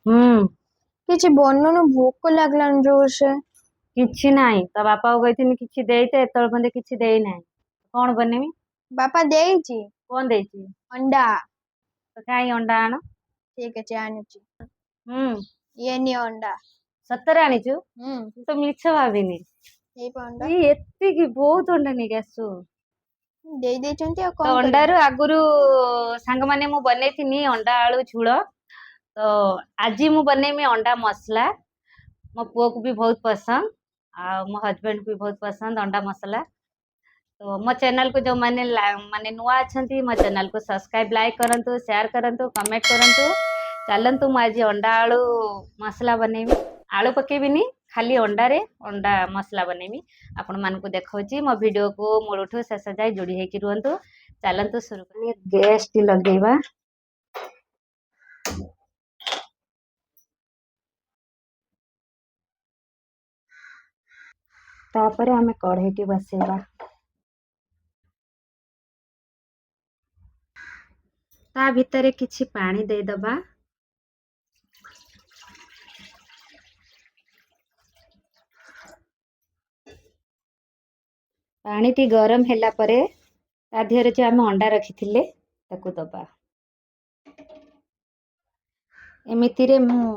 हम्म କିଛି ବନୁନୁ ଭୋକ ଲାଗିଲାନି ଜୋରସେ। କିଛି ନାହିଁ ତ ବାପା କହିଥିଲି କିଛି ଦେଇତେ ଏତେବେଳେ ପର୍ଯ୍ୟନ୍ତ କିଛି ଦେଇନାହିଁ। କଣ ବନେଇବି? ବାପା ଦେଇଛି କଣ ଦେଇଛି? ଅଣ୍ଡା। ତ କାଇଁ ଅଣ୍ଡା ଆଣ। ଠିକ ଅଛି ଆଣୁଛି। ହୁଁ ଇଏ ନିଅ ଅଣ୍ଡା। ସତରେ ଆଣିଛୁ? ହୁଁ ମୁଁ ତ ମିଛ ଭାବିନି। ଏଇ ପା ଅଣ୍ଡା ଇ ଏତିକି ବହୁତ ଅଣ୍ଡା ନେଇକି ଆସୁ। ଦେଇ ଦେଇଛନ୍ତି ଆଉ ତ କଣ କରିବି। ଅଣ୍ଡାରୁ ଆଗରୁ ସାଙ୍ଗମାନେ ମୁଁ ବନେଇଥିନି ଅଣ୍ଡା ଆଳୁ ଝୁଳ। ତ ଆଜି ମୁଁ ବନେଇମି ଅଣ୍ଡା ମସଲା। ମୋ ପୁଅକୁ ବି ବହୁତ ପସନ୍ଦ ଆଉ ମୋ ହଜବେଣ୍ଡ ବି ବହୁତ ପସନ୍ଦ ଅଣ୍ଡା ମସଲା। ତ ମୋ ଚ୍ୟାନେଲକୁ ଯୋଉମାନେ ମାନେ ନୂଆ ଅଛନ୍ତି ମୋ ଚ୍ୟାନେଲକୁ ସବସ୍କ୍ରାଇବ ଲାଇକ୍ କରନ୍ତୁ ସେୟାର କରନ୍ତୁ କମେଣ୍ଟ କରନ୍ତୁ। ଚାଲନ୍ତୁ ମୁଁ ଆଜି ଅଣ୍ଡା ଆଳୁ ମସଲା ବନେଇବି। ଆଳୁ ପକେଇବିନି ଖାଲି ଅଣ୍ଡାରେ ଅଣ୍ଡା ମସଲା ବନେଇବି। ଆପଣ ମାନଙ୍କୁ ଦେଖାଉଛି ମୋ ଭିଡିଓକୁ ମୂଳଠୁ ଶେଷ ଯାଏ ଯୋଡି ହେଇକି ରୁହନ୍ତୁ। ଚାଲନ୍ତୁ ଶୁରୁ କରିବା। ଗ୍ୟାସ ଟି ଲଗେଇବା। ତାପରେ ଆମେ କଢେଇଟି ବସେଇବା। ତା ଭିତରେ କିଛି ପାଣି ଦେଇଦବା। ପାଣିଟି ଗରମ ହେଲା ପରେ ତା ଦେହରେ ଯୋଉ ଆମେ ଅଣ୍ଡା ରଖିଥିଲେ ତାକୁ ଦବା। ଏମିତିରେ ମୁଁ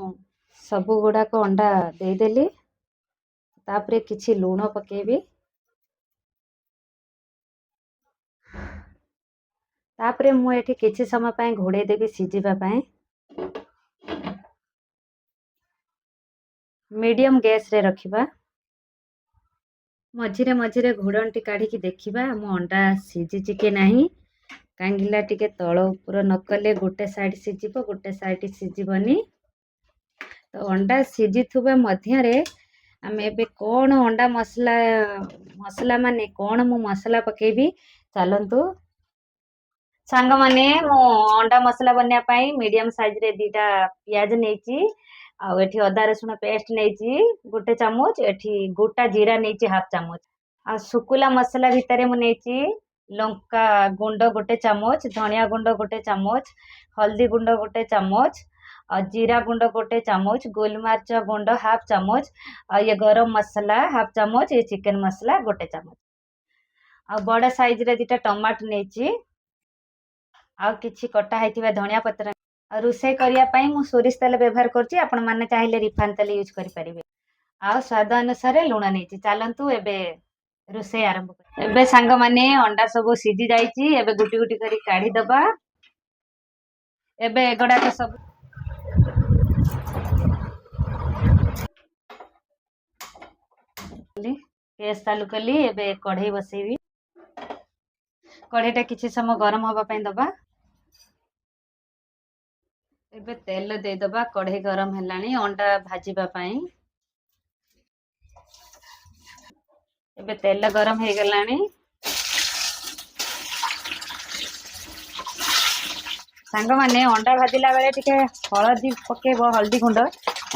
ସବୁ ଗୁଡାକ ଅଣ୍ଡା ଦେଇଦେଲି। ତାପରେ କିଛି ଲୁଣ ପକେଇବି। ତାପରେ ମୁଁ ଏଠି କିଛି ସମୟ ପାଇଁ ଘୋଡେଇ ଦେବି ସିଝିବା ପାଇଁ। ମିଡିୟମ ଗ୍ୟାସ ରେ ରଖିବା। ମଝିରେ ମଝିରେ ଘୋଡ଼ଣଟି କାଢିକି ଦେଖିବା ଆମ ଅଣ୍ଡା ସିଝିଛି କି ନାହିଁ। କାହିଁକିନା ଟିକେ ତଳ ଉପର ନକଲେ ଗୋଟେ ସାଇଡ ସିଝିବ ଗୋଟେ ସାଇଡ ସିଝିବନି। ତ ଅଣ୍ଡା ସିଝିଥିବା ମଧ୍ୟରେ ଆମେ ଏବେ କଣ ଅଣ୍ଡା ମସଲା ମାନେ କଣ ମୁଁ ମସଲା ପକେଇବି ଚାଲନ୍ତୁ। ସାଙ୍ଗମାନେ ମୁଁ ଅଣ୍ଡା ମସଲା ବନେଇବା ପାଇଁ ମିଡିୟମ ସାଇଜ ରେ 2ଟା ପିଆଜ ନେଇଛି। ଆଉ ଏଠି ଅଦା ରସୁଣ ପେଷ୍ଟ ନେଇଛି ଗୋଟେ ଚାମଚ। ଏଠି ଗୋଟା ଜିରା ନେଇଛି ହାଫ ଚାମଚ। ଆଉ ଶୁକୁଲା ମସଲା ଭିତରେ ମୁଁ ନେଇଛି ଲଙ୍କା ଗୁଣ୍ଡ ଗୋଟେ ଚାମଚ ଧଣିଆ ଗୁଣ୍ଡ ଗୋଟେ ଚାମଚ ହଳଦୀ ଗୁଣ୍ଡ ଗୋଟେ ଚାମଚ ଆଉ ଜିରା ଗୁଣ୍ଡ ଗୋଟେ ଚାମଚ ଗୋଲମରିଚ ଗୁଣ୍ଡ ହାଫ ଚାମଚ ଆଉ ଇଏ ଗରମ ମସଲା ହାଫ ଚାମଚ ଏ ଚିକେନ ମସଲା ଗୋଟେ ଚାମଚ। ଆଉ ବଡ ସାଇଜ ରେ 2ଟା ଟମାଟୋ ନେଇଛି। ଆଉ କିଛି କଟା ହେଇଥିବା ଧଣିଆ ପତ୍ର। ଆଉ ରୋଷେଇ କରିବା ପାଇଁ ମୁଁ ସୋରିଷ ତେଲ ବ୍ୟବହାର କରୁଛି ଆପଣ ମାନେ ଚାହିଁଲେ ରିଫାଇନ ତେଲ ୟୁଜ କରିପାରିବେ। ଆଉ ସ୍ଵାଦ ଅନୁସାରେ ଲୁଣ ନେଇଛି ଚାଲନ୍ତୁ ଏବେ ରୋଷେଇ ଆରମ୍ଭ କରିବା। ଏବେ ସାଙ୍ଗମାନେ ଅଣ୍ଡା ସବୁ ସିଝି ଯାଇଛି ଏବେ ଗୁଟି ଗୁଟି କରି କାଢିଦବା। ଏବେ ଏଗୁଡାକ ସବୁ ଗ୍ୟାସ ଚାଲୁ କଲି ଏବେ କଢେଇ ବସେଇବି। କଢେଇ ଟା କିଛି ସମୟ ଗରମ ହବା ପାଇଁ ଦବା। ଏବେ ତେଲ ଦେଇଦବା କଢେଇ ଗରମ ହେଲାଣି ଅଣ୍ଡା ଭାଜିବା ପାଇଁ। ଏବେ ତେଲ ଗରମ ହେଇଗଲାଣି। ସାଙ୍ଗମାନେ ଅଣ୍ଡା ଭାଜିଲା ବେଳେ ଟିକେ ହଳଦୀ ପକେଇବ ହଳଦୀ ଗୁଣ୍ଡ।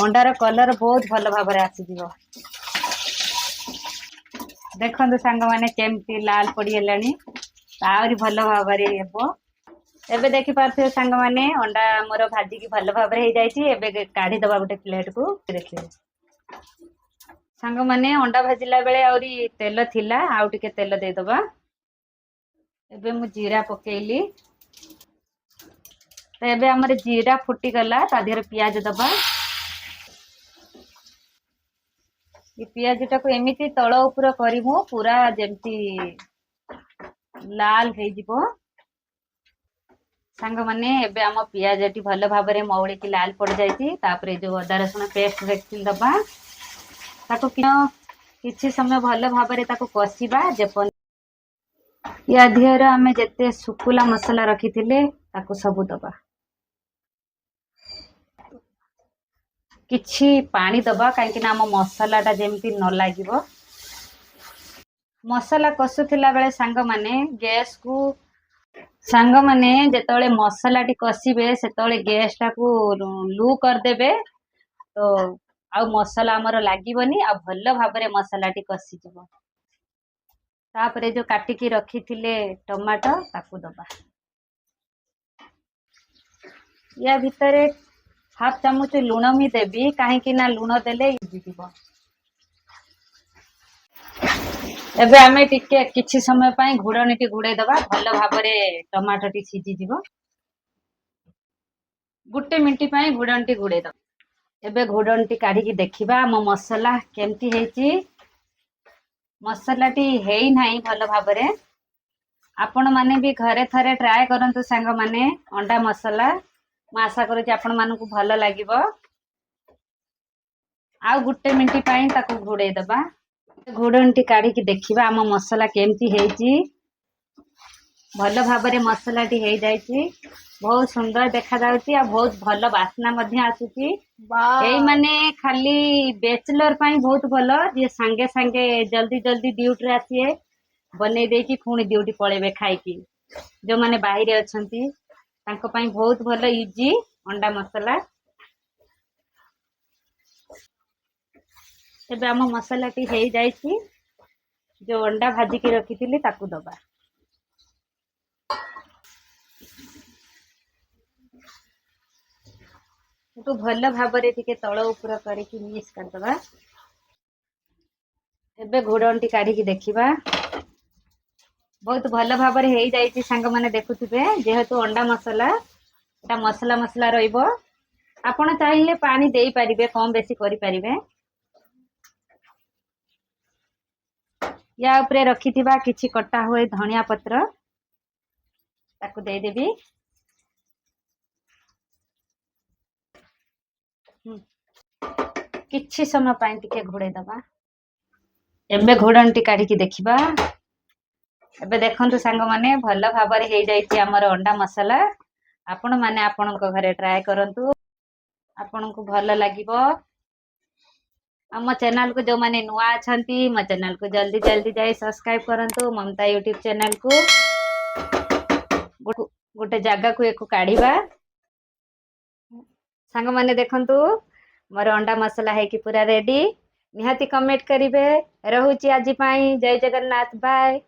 ଅଣ୍ଡାର କଲର ବହୁତ ଭଲ ଭାବରେ ଆସିଯିବ। ଦେଖନ୍ତୁ ସାଙ୍ଗମାନେ କେମିତି ଲାଲ ପଡିଗଲାଣି ଆହୁରି ଭଲ ଭାବରେ ହେବ। ଏବେ ଦେଖିପାରୁଥିବେ ସାଙ୍ଗମାନେ ଅଣ୍ଡା ଆମର ଭାଜିକି ଭଲ ଭାବରେ ହେଇଯାଇଛି ଏବେ କାଢିଦବା ଗୋଟେ ପ୍ଲେଟ କୁ ଦେଖିବେ। ସାଙ୍ଗମାନେ ଅଣ୍ଡା ଭାଜିଲା ବେଳେ ଆହୁରି ତେଲ ଥିଲା ଆଉ ଟିକେ ତେଲ ଦେଇଦବା। ଏବେ ମୁଁ ଜିରା ପକେଇଲି। ତ ଏବେ ଆମର ଜିରା ଫୁଟିଗଲା ତା ଦେହରେ ପିଆଜ ଦବା। ଏ ପିଆଜ ଟାକୁ ଏମିତି ତଳ ଉପର କରିବୁ ପୁରା ଯେମିତି ଲାଲ ହେଇଯିବ। ସାଙ୍ଗମାନେ ଏବେ ଆମ ପିଆଜଟି ଭଲ ଭାବରେ ମଉଳିକି ଲାଲ ପଡିଯାଇଛି ତାପରେ ଯୋଉ ଅଦା ରସୁଣ ପେଷ୍ଟ ଦବା ତାକୁ କିଛି ସମୟ ଭଲ ଭାବରେ ତାକୁ କଷିବା ୟା ଦେହରେ ଆମେ ଯେତେ ଶୁକୁଲା ମସଲା ରଖିଥିଲେ ତାକୁ ସବୁ ଦବା। କିଛି ପାଣି ଦବା କାହିଁକି ନା ଆମ ମସଲା ଟା ଯେମିତି ନ ଲାଗିବ। ମସଲା କଷୁଥିଲା ବେଳେ ସାଙ୍ଗମାନେ ଯେତେବେଳେ ମସଲାଟି କଷିବେ ସେତେବେଳେ ଗ୍ୟାସ ଟାକୁ ଲୁ କରିଦେବେ ତ ଆଉ ମସଲା ଆମର ଲାଗିବନି ଆଉ ଭଲ ଭାବରେ ମସଲାଟି କଷିଯିବ। ତାପରେ ଯୋଉ କାଟିକି ରଖିଥିଲେ ଟମାଟୋ ତାକୁ ଦବା। ୟା ଭିତରେ हाफ चामच लुण भी देवी कहीं लुण देले सिझीजिव। एबे आमे टिके किछि समय पई घोड़णी घोड़े दबा भल भाव टमाटो टी सिझीजिव। गुटे मिनट पई घोड़णी घोड़े दबा। एबे घोड़णी काढ़ी देखिबा मो मसला केमती हेची। मसला टी हेई नाही भल भाव आपण माने भी घरे थरे ट्राए करंतु सांग माने अंडा मसला मु आशा करूची आपण मानकु भल लागिबो। आ गुटे मिनट पई ताकू घोड़े दबा। घोड़णी काढ़ी देखिबा आम मसला केमती हेची। भल भाव मसला टी हेई जायची। बहुत सुंदर देखा जाउची आ बहुत भल बास्ना मध्य आसुची। एई माने खाली बैचलर पई बहुत भल जे संगे संगे जल्दी जल्दी ड्यूटी रे आसीए बनै देकी पुणी ड्यूटी पळेबे खाइकी। जो माने बाहिरे अछंती तांको पई बहुत भल इजी अंडा मसला। एबे आम मसला टी हेई जायची। जो अंडा भाजी की रखिथिली ताकू दबा। तो भल भाव तल उपर करके मिक्स करदबा। एबे घोड़णी काढ़ी देखिबा बहुत भल भाव हेई जायची। सांग माने देखुथिबे जेहेतु अंडा मसला एटा मसला मसला रहिबो। आपण चाहिले पानी देई परिबे कम बेसी करि परिबे। या उपरे रखिथिबा किछि कटा हुए धनिया पत्र ताकू दे देबी। किछि समय पई टिके घोड़े दबा। एबे घोड़णी काढ़ी देखिबा। एबे देखंतु सांग माने भल भाव हेई जायची हमर अंडा मसला। आपण माने आपणक घरे ट्राए करंतु आपण को भल लागिबो। हम चैनल को जो माने नुआ अछंती मो चैनल को जल्दी जल्दी जाई सब्सक्राइब करंतु। ममता यूट्यूब चैनल को गोटे जगह को एको काढ़ीबा। सांग माने देखंतु मोर अंडा मसला है कि पूरा रेडी। निहाती कमेंट करिवे। रहूची आजी पाई। जय जगन्नाथ। बाय।